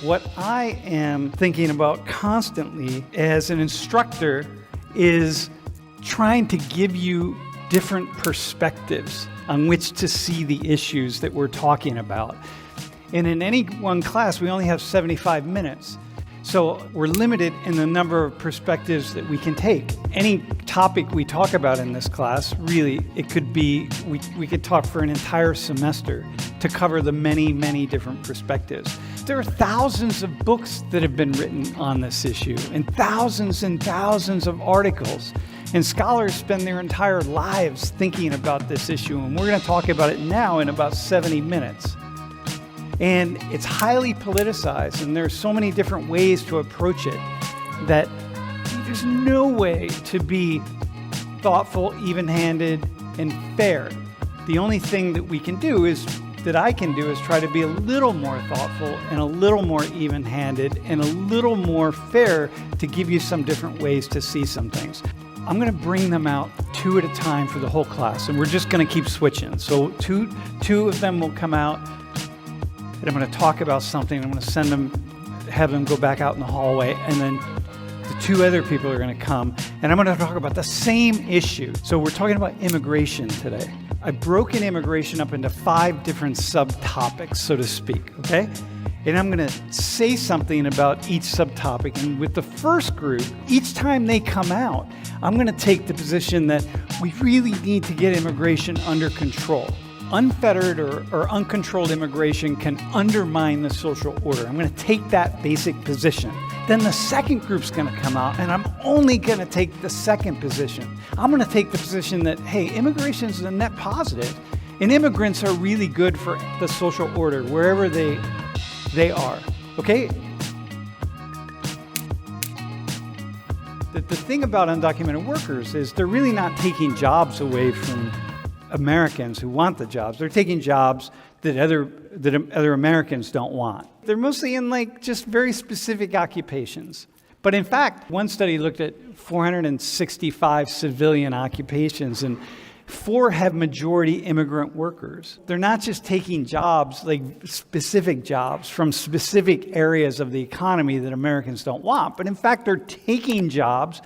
What I am thinking about constantly as an instructor is trying to give you different perspectives on which to see the issues that we're talking about. And in any one class, we only have 75 minutes. So we're limited in the number of perspectives that we can take. Any topic we talk about in this class, really, it could be, we could talk for an entire semester to cover the many, many different perspectives. There are thousands of books that have been written on this issue and thousands of articles. And scholars spend their entire lives thinking about this issue. And we're going to talk about it now in about 70 minutes. And it's highly politicized, and there's so many different ways to approach it that there's no way to be thoughtful, even-handed, and fair. The only thing that we can do is try to be a little more thoughtful and a little more even-handed and a little more fair to give you some different ways to see some things. I'm going to bring them out two at a time for the whole class, and we're just going to keep switching. So two of them will come out, and I'm going to talk about something. I'm going to have them go back out in the hallway, and then the two other people are going to come, and I'm going to talk about the same issue. So we're talking about immigration today. I've broken immigration up into 5 different subtopics, so to speak, okay? And I'm going to say something about each subtopic. And with the first group, each time they come out, I'm going to take the position that we really need to get immigration under control. Unfettered or uncontrolled immigration can undermine the social order. I'm going to take that basic position. Then the second group's going to come out, and I'm only going to take the second position. I'm going to take the position that, hey, immigration is a net positive, and immigrants are really good for the social order wherever they are. Okay? The thing about undocumented workers is they're really not taking jobs away from Americans who want the jobs. They're taking jobs that other Americans don't want. They're mostly in just very specific occupations. But in fact, one study looked at 465 civilian occupations, and 4 have majority immigrant workers. They're not just taking jobs, like specific jobs from specific areas of the economy that Americans don't want, but in fact, they're taking jobs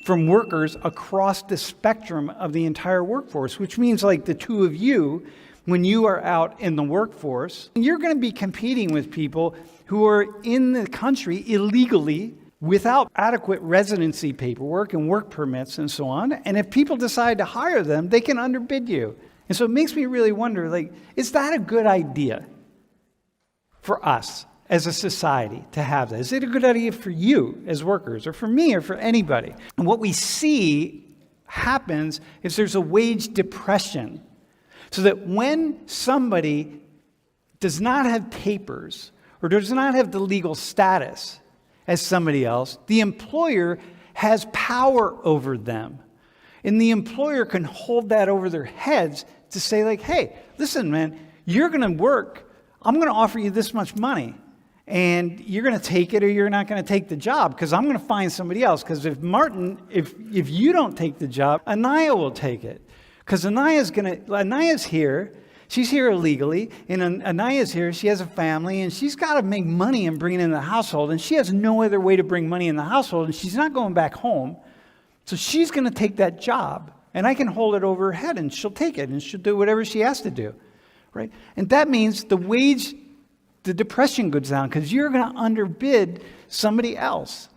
from workers across the spectrum of the entire workforce, which means like the two of you, when you are out in the workforce, you're going to be competing with people who are in the country illegally without adequate residency paperwork and work permits and so on. And if people decide to hire them, they can underbid you. And so it makes me really wonder, is that a good idea for us as a society to have that? Is it a good idea for you as workers, or for me, or for anybody? And what we see happens is there's a wage depression. So that when somebody does not have papers or does not have the legal status as somebody else, the employer has power over them. And the employer can hold that over their heads to say hey, listen, man, you're going to work. I'm going to offer you this much money. And you're going to take it or you're not going to take the job, because I'm going to find somebody else. Because if you don't take the job, Anaya will take it. Because Anaya's here, she's here illegally, and Anaya's here, she has a family, and she's got to make money and bring it in the household, and she has no other way to bring money in the household, and she's not going back home. So she's going to take that job, and I can hold it over her head, and she'll take it, and she'll do whatever she has to do, right? And that means the depression goes down, because you're going to underbid somebody else.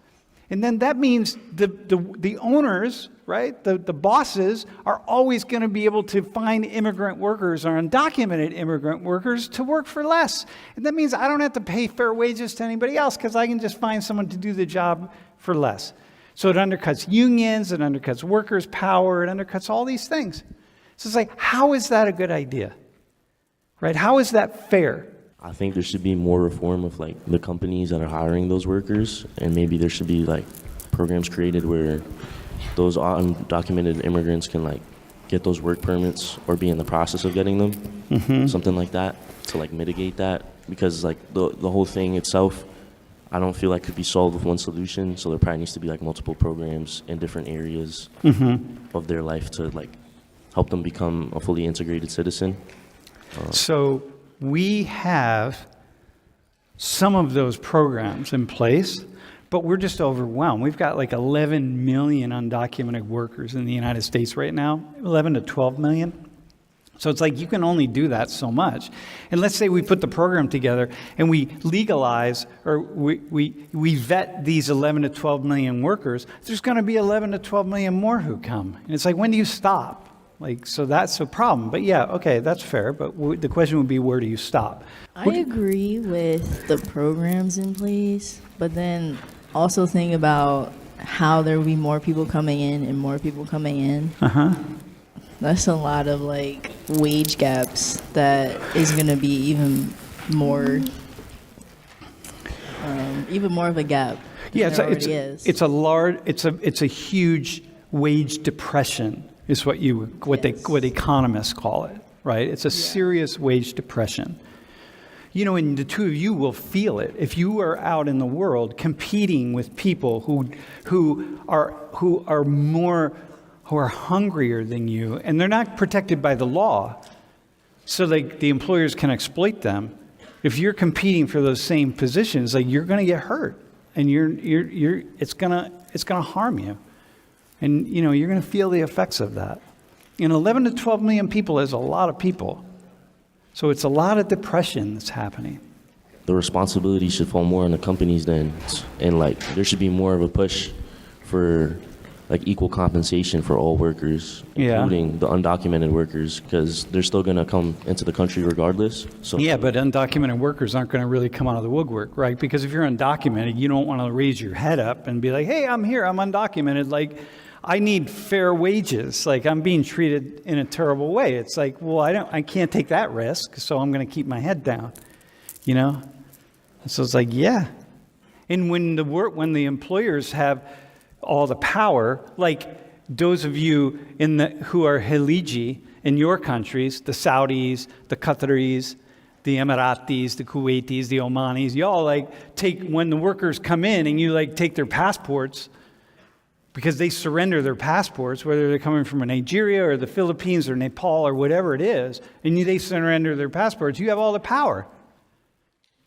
And then that means the owners, right, the bosses are always going to be able to find immigrant workers or undocumented immigrant workers to work for less. And that means I don't have to pay fair wages to anybody else, because I can just find someone to do the job for less. So it undercuts unions, it undercuts workers' power, it undercuts all these things. So it's how is that a good idea? Right? How is that fair? I think there should be more reform of the companies that are hiring those workers, and maybe there should be programs created where those undocumented immigrants can get those work permits or be in the process of getting them, something like that, to mitigate that, because the whole thing itself, I don't feel could be solved with one solution. So there probably needs to be multiple programs in different areas of their life to help them become a fully integrated citizen. So we have some of those programs in place, but we're just overwhelmed. We've got like 11 million undocumented workers in the United States right now, 11 to 12 million. So it's like you can only do that so much. And let's say we put the program together and we legalize or we vet these 11 to 12 million workers, there's going to be 11 to 12 million more who come. And it's like, when do you stop? Like, so that's a problem. But yeah, okay, that's fair. But the question would be, where do you stop? I agree with the programs in place, but then also think about how there will be more people coming in and more people coming in. That's a lot of like wage gaps that is going to be even more of a gap. Yeah, It's a huge wage depression is what economists call it, right? It's a serious wage depression. You know, and the two of you will feel it if you are out in the world competing with people who are hungrier than you, and they're not protected by the law, so like the employers can exploit them. If you're competing for those same positions, like you're going to get hurt, and it's going to harm you, and you know you're going to feel the effects of that. And 11 to 12 million people is a lot of people, so it's a lot of depression that's happening. The responsibility should fall more on the companies then, and like there should be more of a push for like equal compensation for all workers, including the undocumented workers, because they're still going to come into the country regardless. So yeah, but undocumented workers aren't going to really come out of the woodwork, right? Because if you're undocumented, you don't want to raise your head up and be like, hey, I'm here, I'm undocumented. Like, I need fair wages. Like, I'm being treated in a terrible way. It's like, well, I can't take that risk, so I'm going to keep my head down, you know? And so it's like, yeah. And when the employers have all the power, like those of you who are Haliji in your countries, the Saudis, the Qataris, the Emiratis, the Kuwaitis, the Omanis, y'all like when the workers come in and you like take their passports, because they surrender their passports, whether they're coming from Nigeria or the Philippines or Nepal or whatever it is, and they surrender their passports, you have all the power.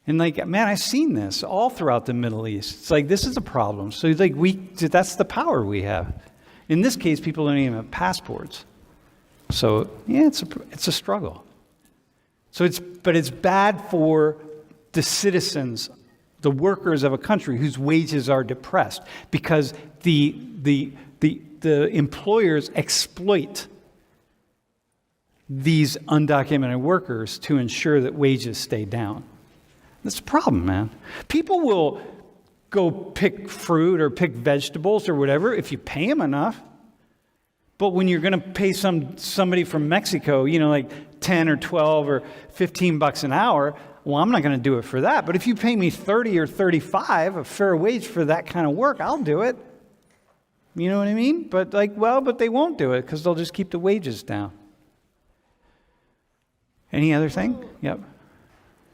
And like, man, I've seen this all throughout the Middle East. It's like, this is a problem. So it's like, that's the power we have. In this case, people don't even have passports. So yeah, it's a struggle. But it's bad for the citizens, the workers of a country whose wages are depressed, because the employers exploit these undocumented workers to ensure that wages stay down. That's a problem, man. People will go pick fruit or pick vegetables or whatever if you pay them enough. But when you're going to pay somebody from Mexico, you know, like 10 or 12 or 15 bucks an hour, well, I'm not going to do it for that. But if you pay me 30 or 35, a fair wage for that kind of work, I'll do it. You know what I mean? But but they won't do it because they'll just keep the wages down. Any other thing? Yep.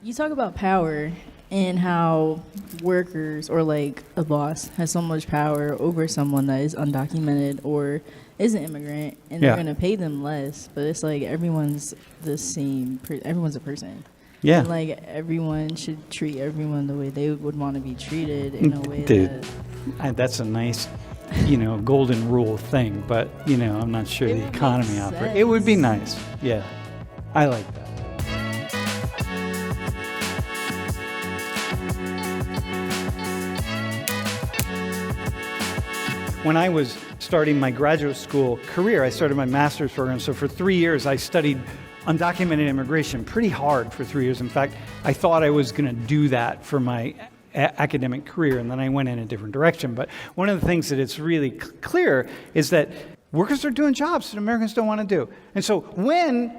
You talk about power and how workers or like a boss has so much power over someone that is undocumented or is an immigrant, and they're going to pay them less. But it's like everyone's the same. Everyone's a person. Yeah. And like everyone should treat everyone the way they would want to be treated in a way that's a nice, golden rule thing. But I'm not sure the economy operates. It would be nice. Yeah, I like that. When I was starting my graduate school career, I started my master's program. So for 3 years, I studied undocumented immigration pretty hard for 3 years. In fact, I thought I was going to do that for my academic career, and then I went in a different direction. But one of the things that it's really clear is that workers are doing jobs that Americans don't want to do. And so when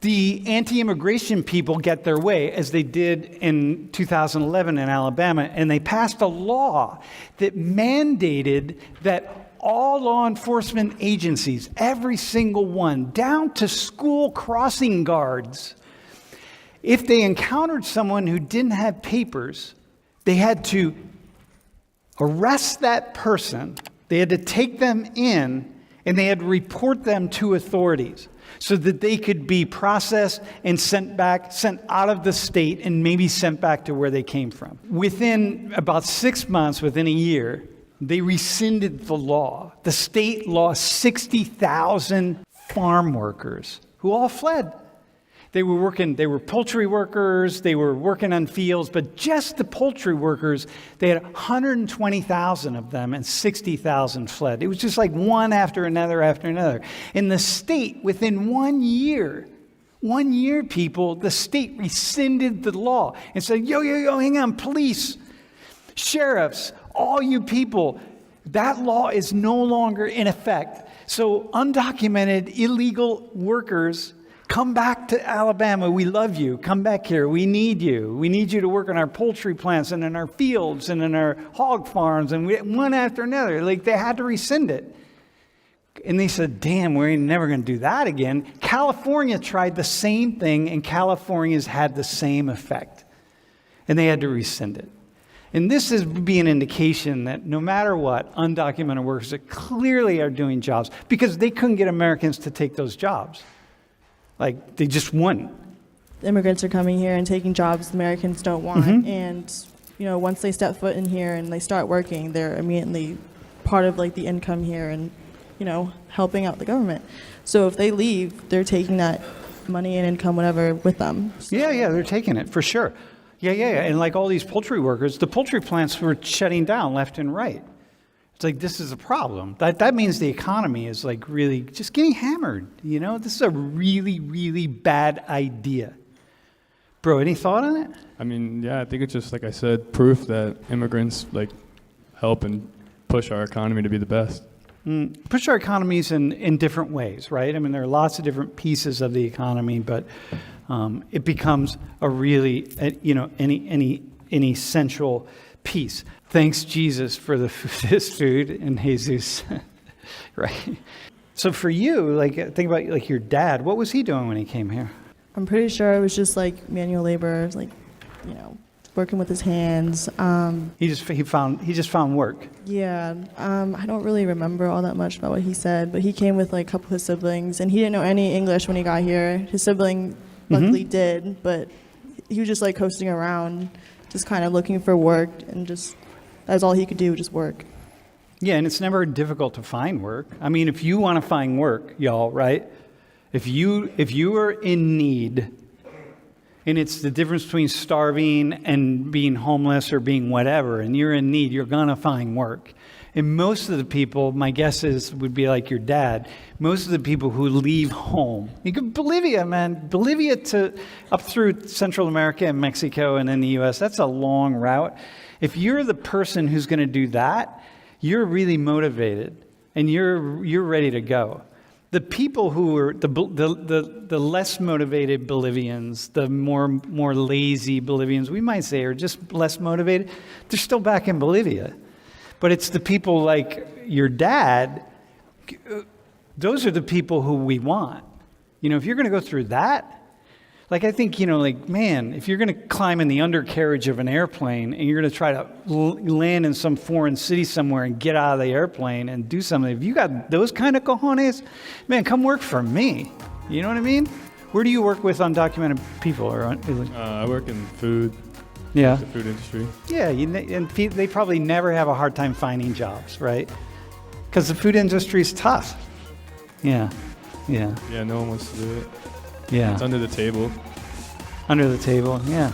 the anti-immigration people get their way, as they did in 2011 in Alabama, and they passed a law that mandated that all law enforcement agencies, every single one, down to school crossing guards, if they encountered someone who didn't have papers, they had to arrest that person, they had to take them in, and they had to report them to authorities. so that they could be processed and sent out of the state and maybe sent back to where they came from. Within about 6 months, within a year, they rescinded the law. The state lost 60,000 farm workers who all fled. They were poultry workers, they were working on fields, but just the poultry workers, they had 120,000 of them and 60,000 fled. It was just like one after another after another. In the state, within 1 year, people, the state rescinded the law and said, yo, hang on, police, sheriffs, all you people, that law is no longer in effect. So undocumented illegal workers, come back to Alabama. We love you. Come back here. We need you. We need you to work on our poultry plants and in our fields and in our hog farms. And one after another. Like, they had to rescind it. And they said, damn, we're never going to do that again. California tried the same thing, and California's had the same effect. And they had to rescind it. And this is be an indication that no matter what, undocumented workers clearly are doing jobs because they couldn't get Americans to take those jobs. Like, they just wouldn't. Immigrants are coming here and taking jobs Americans don't want. And, once they step foot in here and they start working, they're immediately part of, like, the income here and, helping out the government. So if they leave, they're taking that money and income, whatever, with them. So. Yeah, they're taking it, for sure. Yeah. And like all these poultry workers, the poultry plants were shutting down left and right. It's like, this is a problem. That means the economy is like really just getting hammered. This is a really, really bad idea. Bro, any thought on it? I mean, yeah, I think it's just, like I said, proof that immigrants help and push our economy to be the best. Push our economies in different ways, right? I mean, there are lots of different pieces of the economy, but it becomes a really, an essential piece. Thanks, Jesus, for this food and Jesus, right? So for you, think about your dad. What was he doing when he came here? I'm pretty sure it was just manual labor, working with his hands. He just found work. Yeah, I don't really remember all that much about what he said, but he came with a couple of his siblings, and he didn't know any English when he got here. His sibling luckily did, but he was just coasting around, just kind of looking for work, and just that's all he could do, just work. Yeah, and it's never difficult to find work. I mean, if you want to find work, y'all, right? If you are in need, and it's the difference between starving and being homeless or being whatever, and you're in need, you're going to find work. And most of the people, my guess would be like your dad, most of the people who leave home, you go Bolivia to up through Central America and Mexico and then the U.S., that's a long route. If you're the person who's going to do that, you're really motivated and you're ready to go. The people who are the less motivated Bolivians, the more lazy Bolivians, we might say, are just less motivated. They're still back in Bolivia, but it's the people like your dad. Those are the people who we want. If you're going to go through that, I think man, if you're going to climb in the undercarriage of an airplane and you're going to try to land in some foreign city somewhere and get out of the airplane and do something, if you got those kind of cojones, man, come work for me. You know what I mean? Where do you work with undocumented people? I work in food. Yeah. The food industry. Yeah, and they probably never have a hard time finding jobs, right? Because the food industry is tough. Yeah. Yeah, no one wants to do it. Yeah. It's under the table. Under the table, yeah.